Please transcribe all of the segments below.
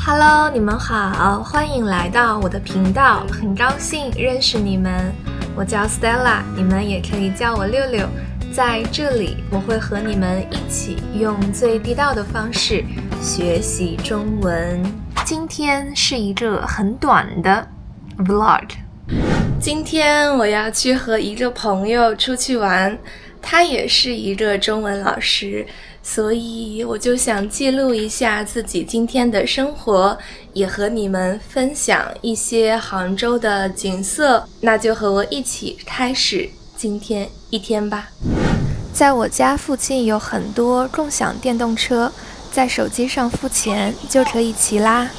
Hello， 你们好，欢迎来到我的频道，很高兴认识你们。我叫 Stella， 你们也可以叫我六六。在这里，我会和你们一起用最地道的方式学习中文。今天是一个很短的 vlog。今天我要去和一个朋友出去玩，他也是一个中文老师，所以我就想记录一下自己今天的生活，也和你们分享一些杭州的景色。那就和我一起开始今天一天吧。在我家附近有很多共享电动车，在手机上付钱就可以骑啦。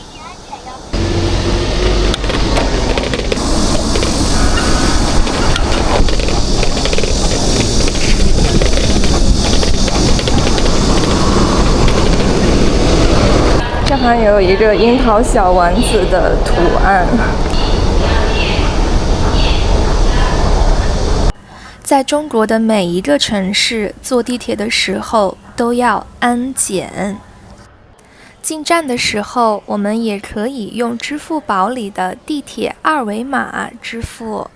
这还有一个樱桃小丸子的图案。在中国的每一个城市，坐地铁的时候都要安检。进站的时候，我们也可以用支付宝里的地铁二维码支付。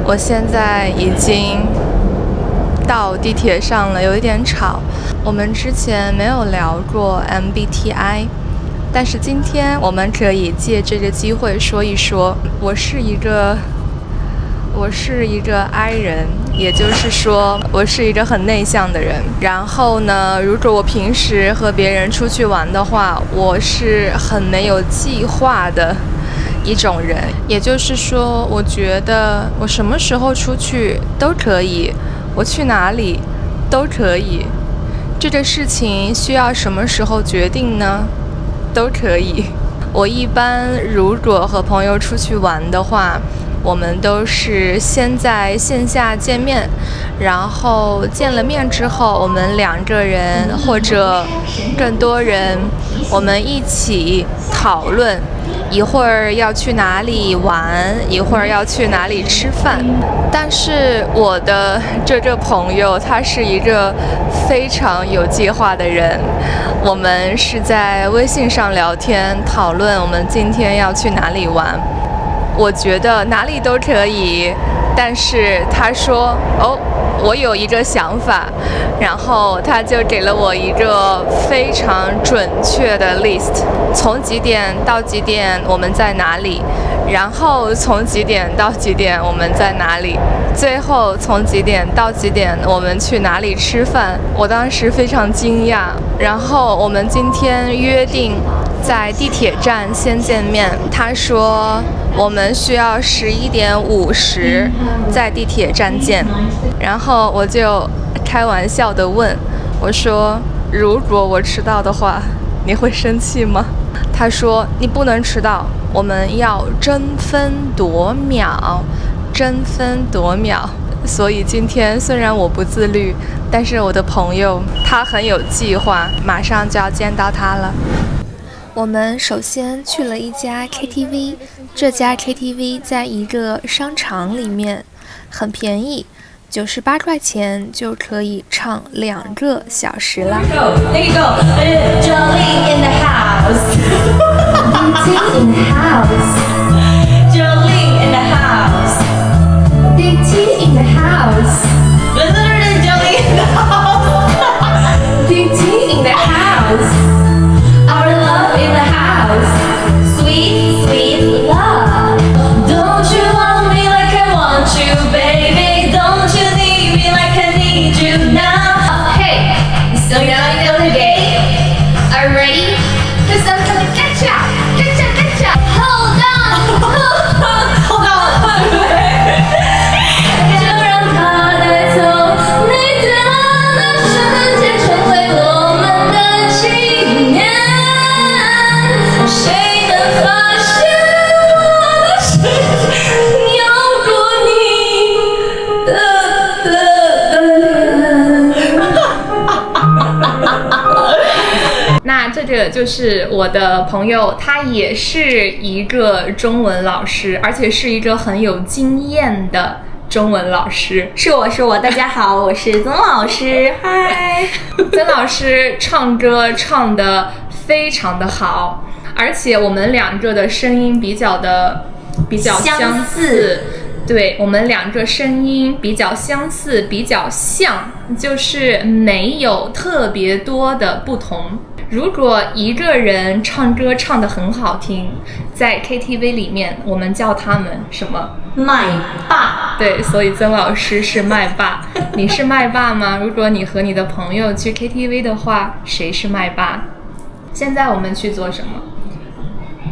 我现在已经到地铁上了，有一点吵。我们之前没有聊过 MBTI， 但是今天我们可以借这个机会说一说。我是一个 I 人，也就是说我是一个很内向的人。然后呢，如果我平时和别人出去玩的话，我是很没有计划的一种人。也就是说，我觉得我什么时候出去都可以，我去哪里都可以。这个事情需要什么时候决定呢？都可以。我一般如果和朋友出去玩的话，我们都是先在线下见面，然后见了面之后，我们2个人或者更多人，我们一起讨论一会儿要去哪里玩，一会儿要去哪里吃饭。但是我的这个朋友他是一个非常有计划的人，我们是在微信上聊天讨论我们今天要去哪里玩。我觉得哪里都可以，但是他说我有一个想法，然后他就给了我一个非常准确的 list， 从几点到几点我们在哪里，然后从几点到几点我们在哪里，最后从几点到几点我们去哪里吃饭。我当时非常惊讶。然后我们今天约定在地铁站先见面，他说我们需要11点50在地铁站见。然后我就开玩笑地问，我说如果我迟到的话，你会生气吗？他说你不能迟到，我们要争分夺秒，争分夺秒。所以今天虽然我不自律，但是我的朋友他很有计划，马上就要见到他了。我们首先去了一家 KTV， 这家 KTV 在一个商场里面，很便宜，98块钱就可以唱2个小时了。Jolene in the house. DT in the house. Jolene in the house. DT in the house. Literally Jolene in the house. DT in the house. Our love in the house. Sweet, sweet love. Don't you want me like I want you, baby? Don't you need me like I need you now? Hey, so now you know the game. Are you ready? Cause I'm gonna catch ya, catch ya, catch ya. Hold on, hold on, hold on. 就让它带走你对我的瞬间，成为我们的纪念。谁能发现我的世界有过你的脸？那这个就是我的朋友，他也是一个中文老师，而且是一个很有经验的中文老师。是我，大家好，我是曾老师，嗨。曾老师唱歌唱得非常的好，而且我们两个的声音比较相似。对，我们两个声音比较相似，比较像，就是没有特别多的不同。如果一个人唱歌唱得很好听，在 KTV 里面我们叫他们什么？麦霸。对，所以曾老师是麦霸。你是麦霸吗？如果你和你的朋友去 KTV 的话，谁是麦霸？现在我们去做什么？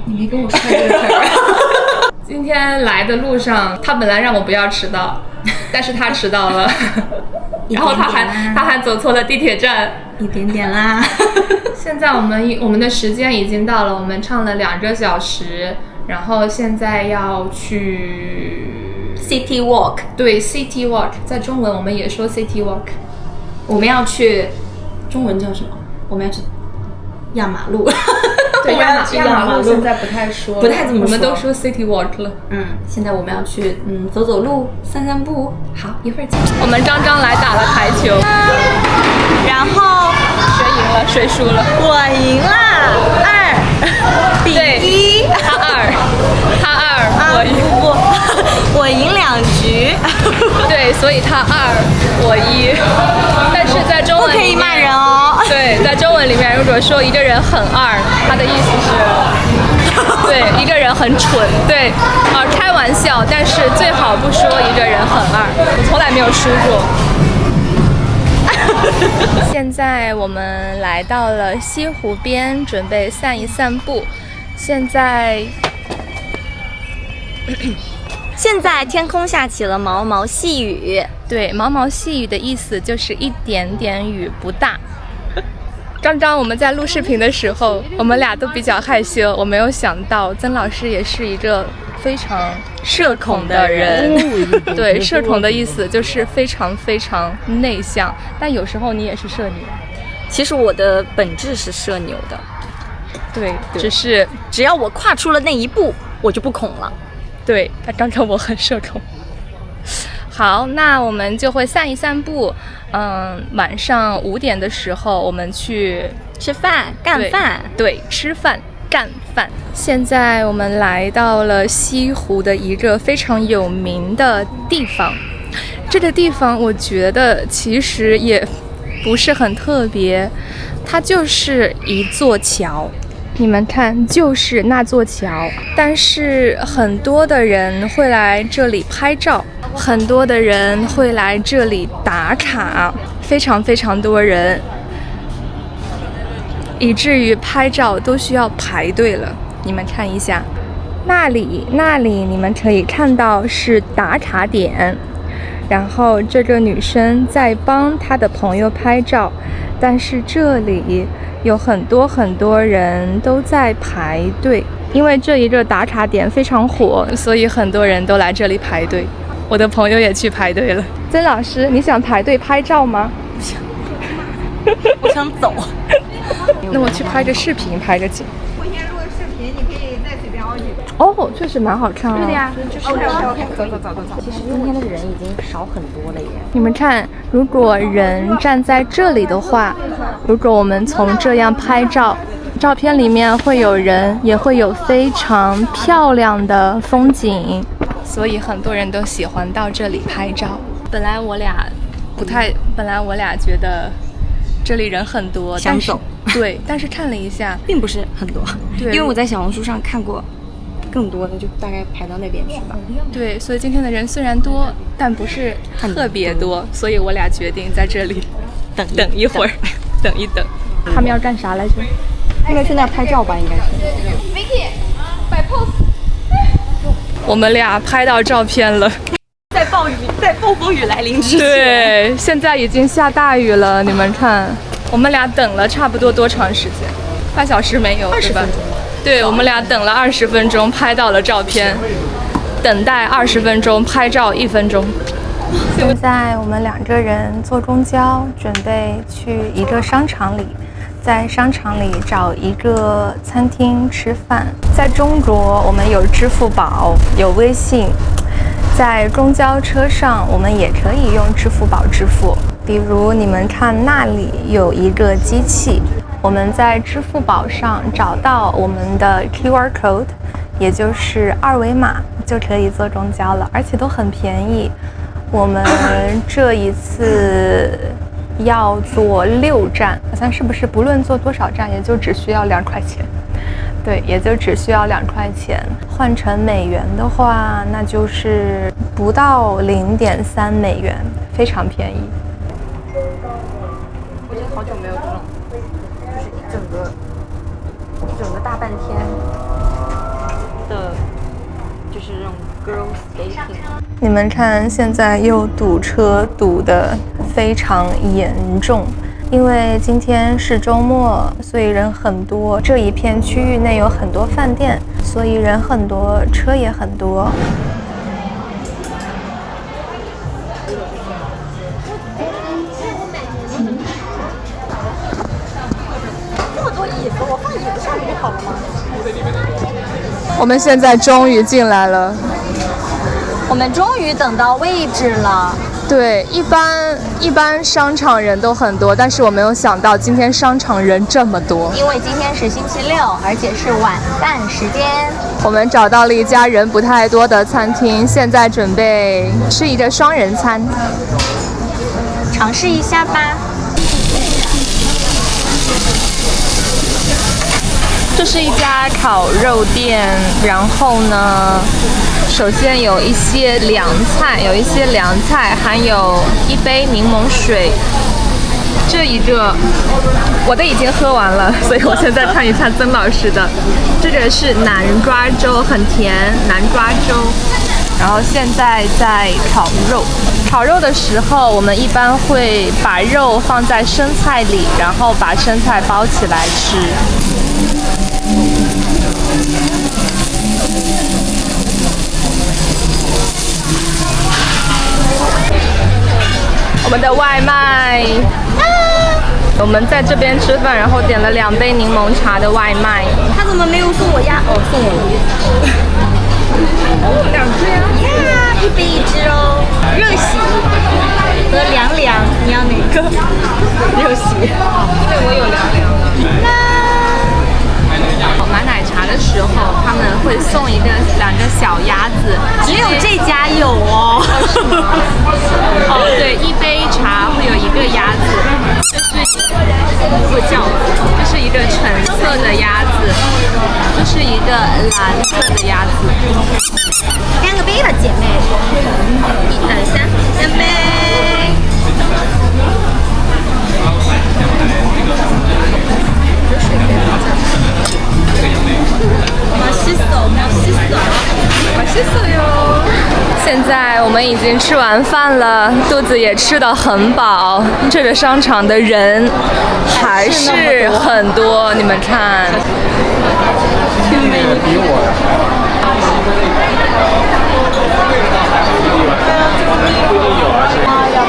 你没跟我说这个词儿。今天来的路上，他本来让我不要迟到，但是他迟到了，然后他还走错了地铁站，一点点啦。现在我们的时间已经到了，我们唱了2个小时，然后现在要去 City Walk。对 City Walk， 在中文我们也说 City Walk。我们要去，中文叫什么？我们要去压马路。对，压马路现在不太说，不太怎么说，我们都说 City Walk 了。现在我们要去走走路，散散步。好，一会儿见。我们刚刚来打了台球，然后谁赢了？谁输了？我赢了，2比1。他2，我赢。我赢2局。对，所以他2，我1。但是在中文不可以骂人哦。对，在中文里面，如果说一个人很2，他的意思是，对，一个人很蠢。对，开玩笑，但是最好不说一个人很2。我从来没有输过。现在我们来到了西湖边，准备散一散步。现在天空下起了毛毛细雨。对，毛毛细雨的意思就是一点点雨，不大。刚刚我们在录视频的时候，我们俩都比较害羞，我没有想到曾老师也是一个非常社恐的人。对，社恐的意思就是非常非常内向，但有时候你也是社牛。其实我的本质是社牛的。对，只要我跨出了那一步，我就不恐了。对，但刚刚我很社恐。好，那我们就会散一散步。晚上5点的时候，我们去吃饭干饭。对，吃饭干饭。现在我们来到了西湖的一个非常有名的地方。这个地方我觉得其实也不是很特别，它就是一座桥。你们看，就是那座桥，但是很多的人会来这里拍照，很多的人会来这里打卡，非常非常多人，以至于拍照都需要排队了。你们看一下，那里你们可以看到是打卡点，然后这个女生在帮她的朋友拍照，但是这里有很多人都在排队，因为这一个打卡点非常火，所以很多人都来这里排队。我的朋友也去排队了。曾老师，你想排队拍照吗？我想走。那我去拍个视频，拍个景。我先录个视频，你可以再随便凹几个。哦，确实蛮好看啊。对的呀，就是 OK， 走。其实今天的人已经少很多了耶。你们看，如果人站在这里的话，如果我们从这样拍照，照片里面会有人，也会有非常漂亮的风景，所以很多人都喜欢到这里拍照。本来我俩觉得这里人很多，想走。对，但是看了一下，并不是很多。对，因为我在小红书上看过更多的，就大概排到那边去吧。对，所以今天的人虽然多，但不是特别多，所以我俩决定在这里等一会儿，等一等。他们要干啥来着？应该去那拍照吧，应该是。Vicky， 摆 pose。我们俩拍到照片了。在暴风雨来临之前。对，现在已经下大雨了，你们看，我们俩等了差不多多长时间？半小时没有，对吧？对，我们俩等了20分钟，拍到了照片。等待20分钟，拍照1分钟。现在我们2个人坐公交，准备去一个商场里，在商场里找一个餐厅吃饭。在中国，我们有支付宝，有微信。在公交车上，我们也可以用支付宝支付。比如你们看那里有一个机器，我们在支付宝上找到我们的 QR code， 也就是二维码，就可以坐公交了，而且都很便宜。我们这一次要坐6站，好像是不是不论坐多少站，也就只需要2块钱。对，也就只需要2块钱，换成美元的话，那就是不到0.3美元，非常便宜。我已经好久没有这种，就是一整个大半天的，就是这种 girls skating。你们看，现在又堵车，堵得非常严重。因为今天是周末，所以人很多。这一片区域内有很多饭店，所以人很多，车也很多。这么多椅子，我放椅子上不就好了吗？我们现在终于进来了。我们终于等到位置了。对，一般商场人都很多，但是我没有想到今天商场人这么多。因为今天是星期六，而且是晚饭时间。我们找到了一家人不太多的餐厅，现在准备吃一个双人餐，尝试一下吧。这是一家烤肉店，然后呢，首先有一些凉菜，还有一杯柠檬水。这一个我的已经喝完了，所以我现在看一下曾老师的。这个是南瓜粥，很甜，南瓜粥。然后现在在烤肉，烤肉的时候我们一般会把肉放在生菜里，然后把生菜包起来吃。我们的外卖，我们在这边吃饭，然后点了2杯柠檬茶的外卖。他怎么没有送我呀？哦，送我了。2只呀？呀，1杯1只哦。热喜和凉凉，你要哪个？热喜。对，我有凉凉的。买奶茶的时候，他们会送2个小鸭子，只有这家有哦。哦，对，1杯茶会有1个鸭子，这是一个橙色的鸭子，这是一个蓝色的鸭子。干个杯吧，姐妹。1、2、3，干杯！现在我们已经吃完饭了，肚子也吃得很饱。这个商场的人还是很多，你们看。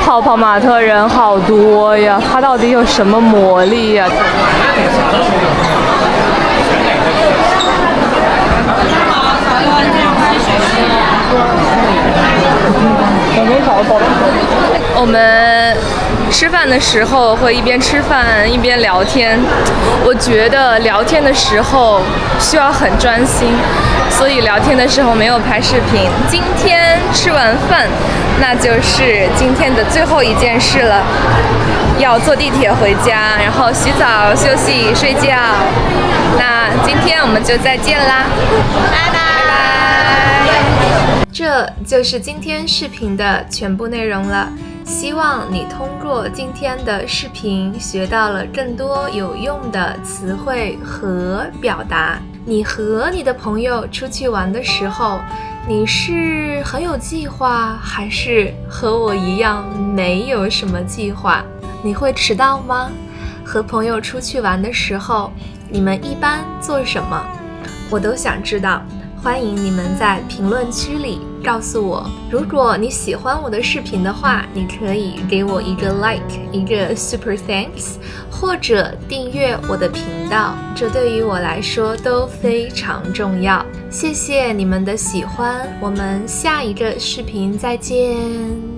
泡泡玛特人好多呀，它到底有什么魔力呀？我们吃饭的时候会一边吃饭一边聊天，我觉得聊天的时候需要很专心，所以聊天的时候没有拍视频。今天吃完饭，那就是今天的最后一件事了，要坐地铁回家，然后洗澡、休息、睡觉。那今天我们就再见啦，拜拜。这就是今天视频的全部内容了。希望你通过今天的视频学到了更多有用的词汇和表达。你和你的朋友出去玩的时候，你是很有计划，还是和我一样没有什么计划？你会迟到吗？和朋友出去玩的时候，你们一般做什么？我都想知道。欢迎你们在评论区里告诉我。如果你喜欢我的视频的话，你可以给我一个 like， 一个 super thanks， 或者订阅我的频道，这对于我来说都非常重要。谢谢你们的喜欢，我们下一个视频再见。